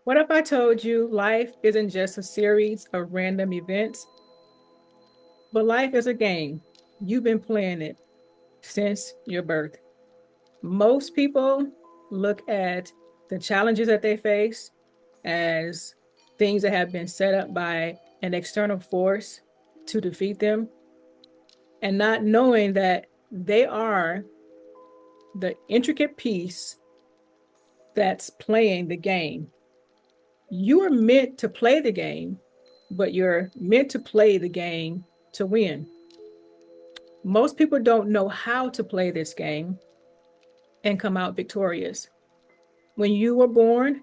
What if I told you life isn't just a series of random events, but life is a game? You've been playing it since your birth. Most people look at the challenges that they face as things that have been set up by an external force to defeat them, and not knowing that they are the intricate piece that's playing the game. You are meant to play the game, but you're meant to play the game to win. Most people don't know how to play this game and come out victorious. When you were born,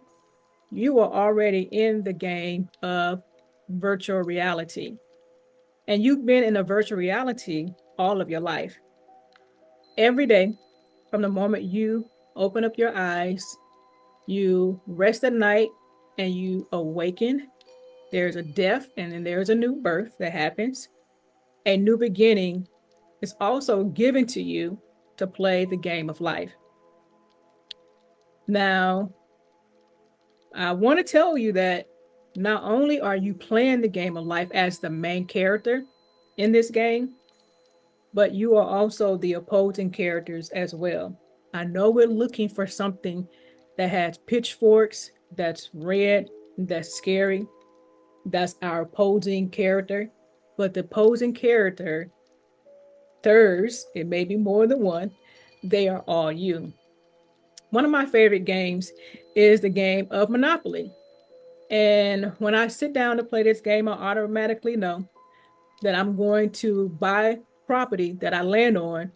you were already in the game of virtual reality. And you've been in a virtual reality all of your life. Every day, from the moment you open up your eyes, you rest at night, and you awaken, there's a death and then there's a new birth that happens. A new beginning is also given to you to play the game of life. Now, I want to tell you that not only are you playing the game of life as the main character in this game, but you are also the opposing characters as well. I know we're looking for something that has pitchforks, that's red, that's scary. That's our opposing character. But the opposing character, theirs, it may be more than one, they are all you. One of my favorite games is the game of Monopoly. And when I sit down to play this game, I automatically know that I'm going to buy property that I land on,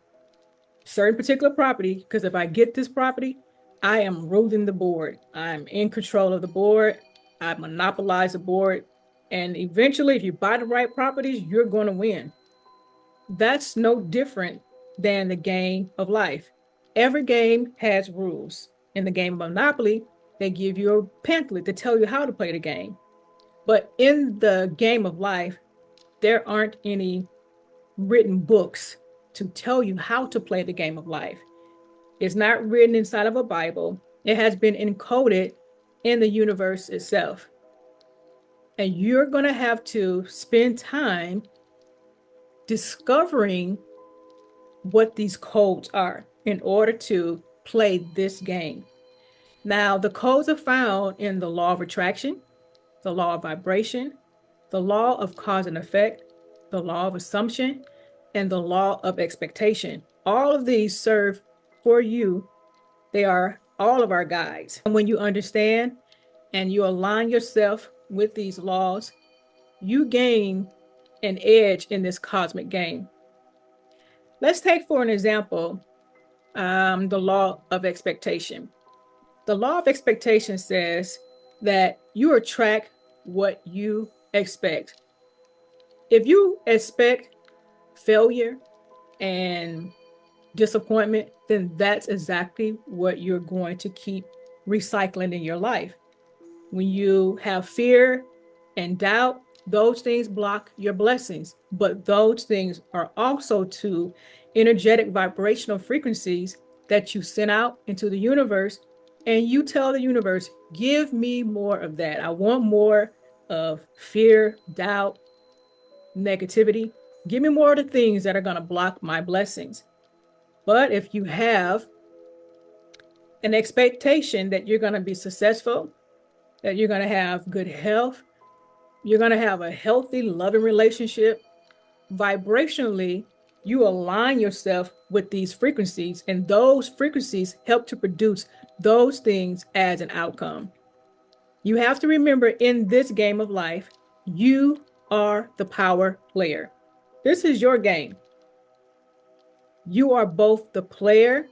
certain particular property, because if I get this property, I am ruling the board. I'm in control of the board. I monopolize the board. And eventually, if you buy the right properties, you're going to win. That's no different than the game of life. Every game has rules. In the game of Monopoly, they give you a pamphlet to tell you how to play the game. But in the game of life, there aren't any written books to tell you how to play the game of life. It's not written inside of a Bible. It has been encoded in the universe itself. And you're going to have to spend time discovering what these codes are in order to play this game. Now, the codes are found in the law of attraction, the law of vibration, the law of cause and effect, the law of assumption, and the law of expectation. All of these serve for you. They are all of our guides. And when you understand and you align yourself with these laws, you gain an edge in this cosmic game. Let's take for an example, the law of expectation. The law of expectation says that you attract what you expect. If you expect failure and disappointment, then that's exactly what you're going to keep recycling in your life. When you have fear and doubt, those things block your blessings. But those things are also two energetic vibrational frequencies that you send out into the universe. And you tell the universe, give me more of that. I want more of fear, doubt, negativity. Give me more of the things that are going to block my blessings. But if you have an expectation that you're going to be successful, that you're going to have good health, you're going to have a healthy, loving relationship, vibrationally, you align yourself with these frequencies, and those frequencies help to produce those things as an outcome. You have to remember, in this game of life, you are the power player. This is your game. You are both the player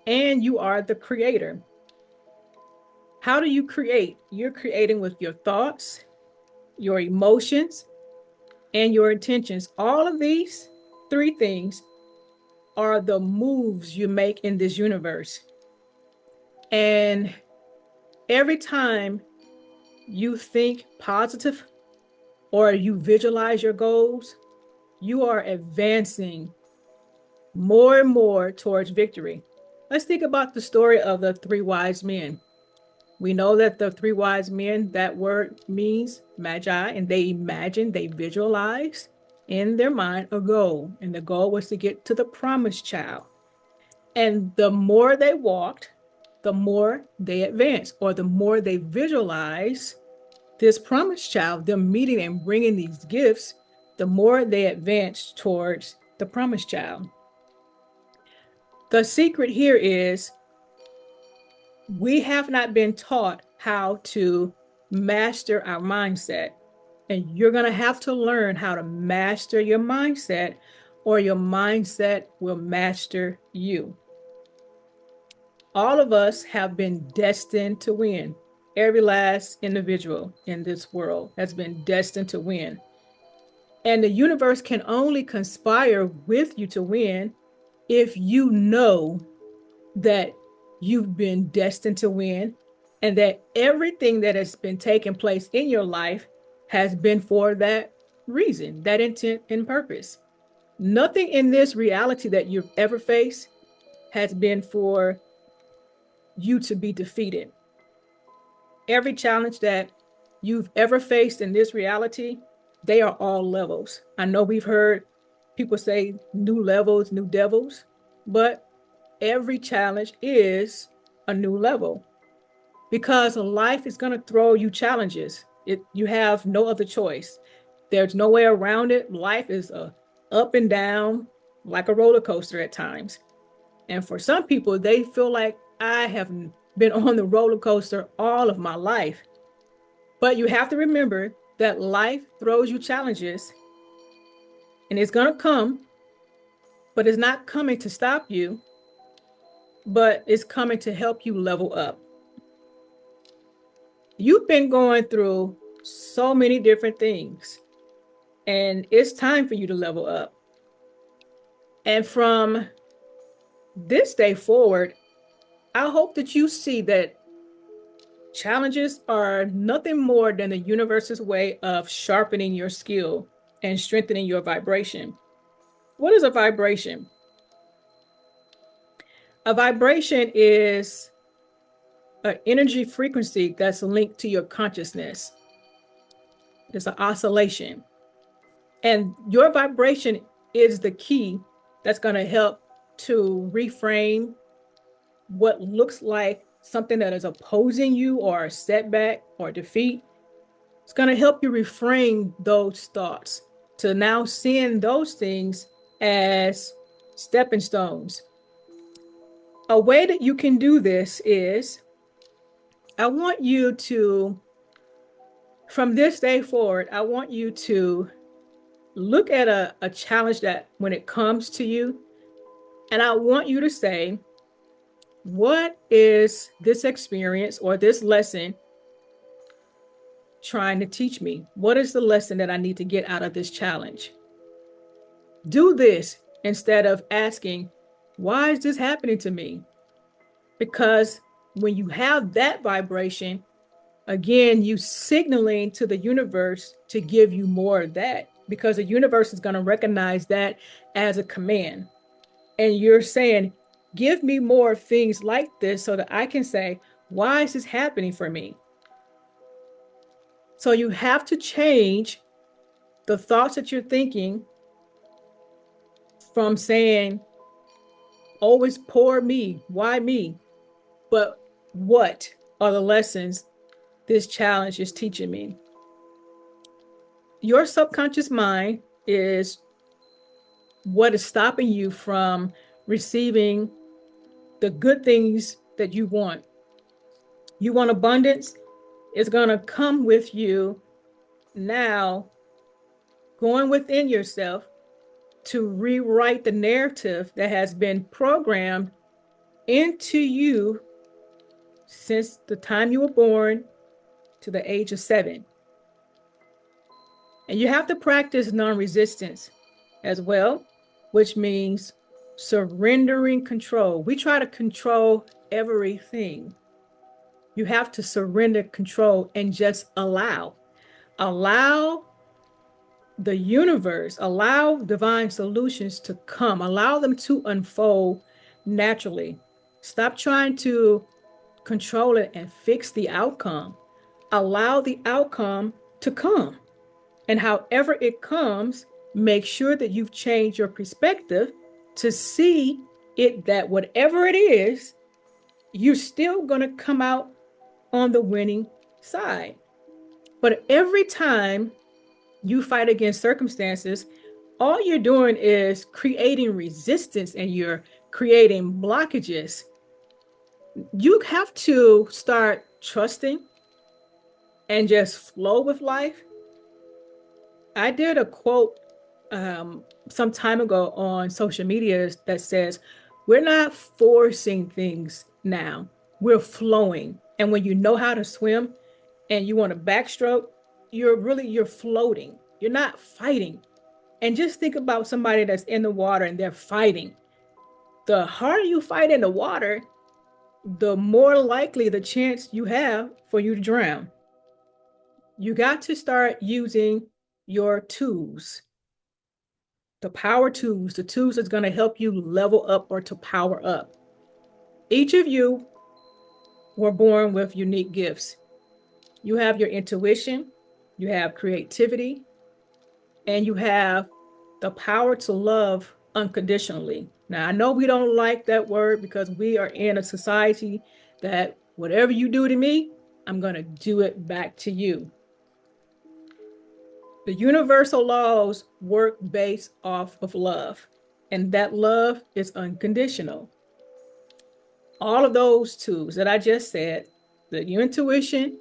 and you are the creator. How do you create? You're creating with your thoughts, your emotions, and your intentions. All of these three things are the moves you make in this universe. And every time you think positive or you visualize your goals, you are advancing more and more towards victory. Let's think about the story of the three wise men. We know that the three wise men, that word means magi, and they imagined, they visualized in their mind a goal. And the goal was to get to the promised child. And the more they walked, the more they advanced, or the more they visualized this promised child, them meeting and bringing these gifts, the more they advanced towards the promised child. The secret here is we have not been taught how to master our mindset. And you're going to have to learn how to master your mindset, or your mindset will master you. All of us have been destined to win. Every last individual in this world has been destined to win. And the universe can only conspire with you to win if you know that you've been destined to win, and that everything that has been taking place in your life has been for that reason, that intent and purpose. Nothing in this reality that you've ever faced has been for you to be defeated. Every challenge that you've ever faced in this reality, they are all levels. I know we've heard people say new levels, new devils, but every challenge is a new level, because life is going to throw you challenges. You have no other choice. There's no way around it. Life is up and down like a roller coaster at times. And for some people, they feel like, I have been on the roller coaster all of my life. But you have to remember that life throws you challenges, and it's going to come, but it's not coming to stop you, but it's coming to help you level up. You've been going through so many different things, and it's time for you to level up. And from this day forward, I hope that you see that challenges are nothing more than the universe's way of sharpening your skill and strengthening your vibration. What is a vibration? A vibration is an energy frequency that's linked to your consciousness. It's an oscillation. And your vibration is the key that's going to help to reframe what looks like something that is opposing you, or a setback or defeat. It's going to help you reframe those thoughts to now seeing those things as stepping stones. A way that you can do this is, I want you to, from this day forward, I want you to look at a challenge that when it comes to you, and I want you to say, what is this experience or this lesson trying to teach me? What is the lesson that I need to get out of this challenge? Do this instead of asking, why is this happening to me? Because when you have that vibration, again, you signaling to the universe to give you more of that, because the universe is going to recognize that as a command. And you're saying, give me more things like this so that I can say, why is this happening for me? So you have to change the thoughts that you're thinking from saying, always poor me, why me? But what are the lessons this challenge is teaching me? Your subconscious mind is what is stopping you from receiving the good things that you want. You want abundance, it's going to come with you now, going within yourself to rewrite the narrative that has been programmed into you since the time you were born to the age of 7. And you have to practice non-resistance as well, which means surrendering control. We try to control everything. You have to surrender control and just allow the universe, allow divine solutions to come, allow them to unfold naturally. Stop trying to control it and fix the outcome. Allow the outcome to come. And however it comes, make sure that you've changed your perspective to see it that whatever it is, you're still going to come out on the winning side. But every time you fight against circumstances, all you're doing is creating resistance and you're creating blockages. You have to start trusting and just flow with life. I did a quote some time ago on social media that says, we're not forcing things now, we're flowing. And when you know how to swim and you want to backstroke, you're floating. You're not fighting. And just think about somebody that's in the water and they're fighting. The harder you fight in the water, the more likely the chance you have for you to drown. You got to start using your tools, the power tools, the tools that's going to help you level up or to power up. Each of you were born with unique gifts. You have your intuition, you have creativity, and you have the power to love unconditionally. Now, I know we don't like that word because we are in a society that whatever you do to me, I'm going to do it back to you. The universal laws work based off of love, and that love is unconditional. All of those tools that I just said, the intuition,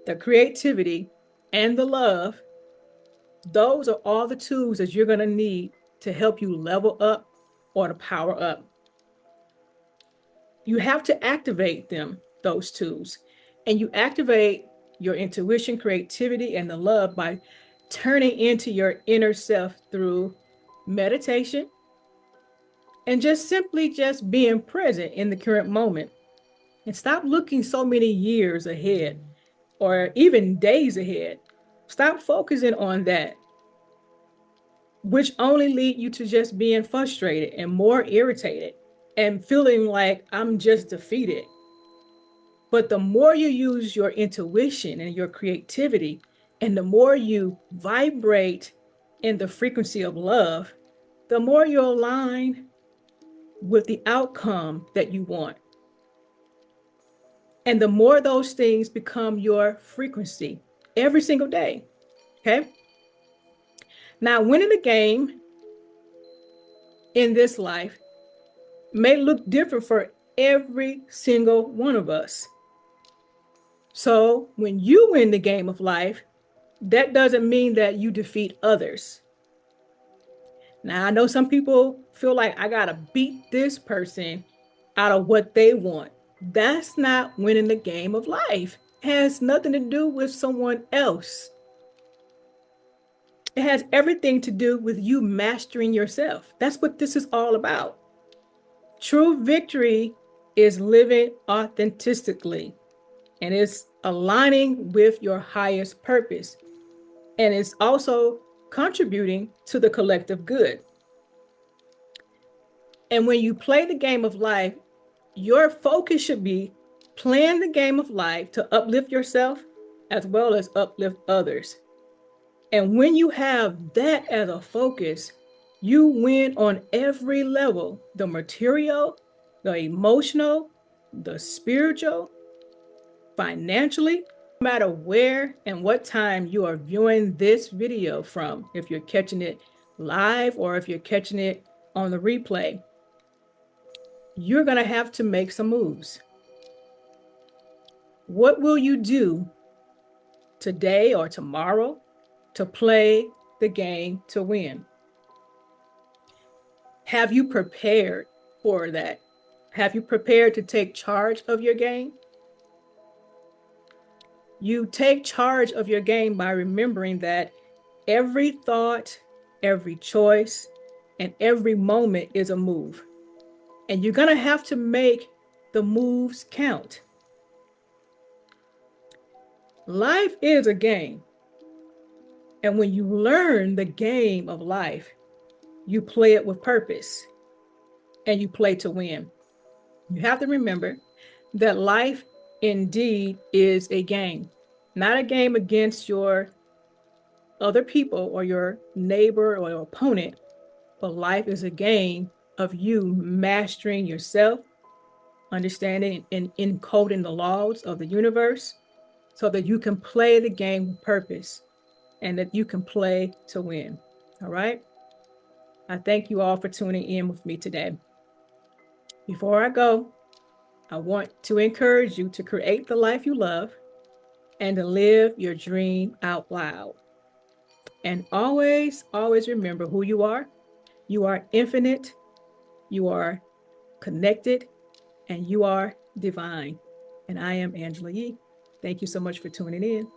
the creativity, and the love, those are all the tools that you're going to need to help you level up or to power up. You have to activate them, those tools, and you activate your intuition, creativity, and the love by turning into your inner self through meditation and just simply just being present in the current moment. And stop looking so many years ahead or even days ahead. Stop focusing on that, which only lead you to just being frustrated and more irritated and feeling like I'm just defeated. But the more you use your intuition and your creativity, and the more you vibrate in the frequency of love, the more you align with the outcome that you want. And the more those things become your frequency every single day. Okay. Now, winning the game in this life may look different for every single one of us. So when you win the game of life, that doesn't mean that you defeat others. Now, I know some people feel like I got to beat this person out of what they want. That's not winning the game of life. It has nothing to do with someone else. It has everything to do with you mastering yourself. That's what this is all about. True victory is living authentically, and it's aligning with your highest purpose. And it's also contributing to the collective good. And when you play the game of life, your focus should be playing the game of life to uplift yourself as well as uplift others. And when you have that as a focus, you win on every level, the material, the emotional, the spiritual, financially, no matter where and what time you are viewing this video from, if you're catching it live or if you're catching it on the replay, you're going to have to make some moves. What will you do today or tomorrow to play the game to win? Have you prepared for that? Have you prepared to take charge of your game? You take charge of your game by remembering that every thought, every choice, and every moment is a move. And you're going to have to make the moves count. Life is a game. And when you learn the game of life, you play it with purpose and you play to win. You have to remember that life indeed is a game, not a game against your other people or your neighbor or your opponent, but life is a game of you mastering yourself, understanding and encoding the laws of the universe so that you can play the game with purpose and that you can play to win. All right. I thank you all for tuning in with me today. Before I go, I want to encourage you to create the life you love and to live your dream out loud. And always, always remember who you are. You are infinite, you are connected, and you are divine. And I am Angela Yee. Thank you so much for tuning in.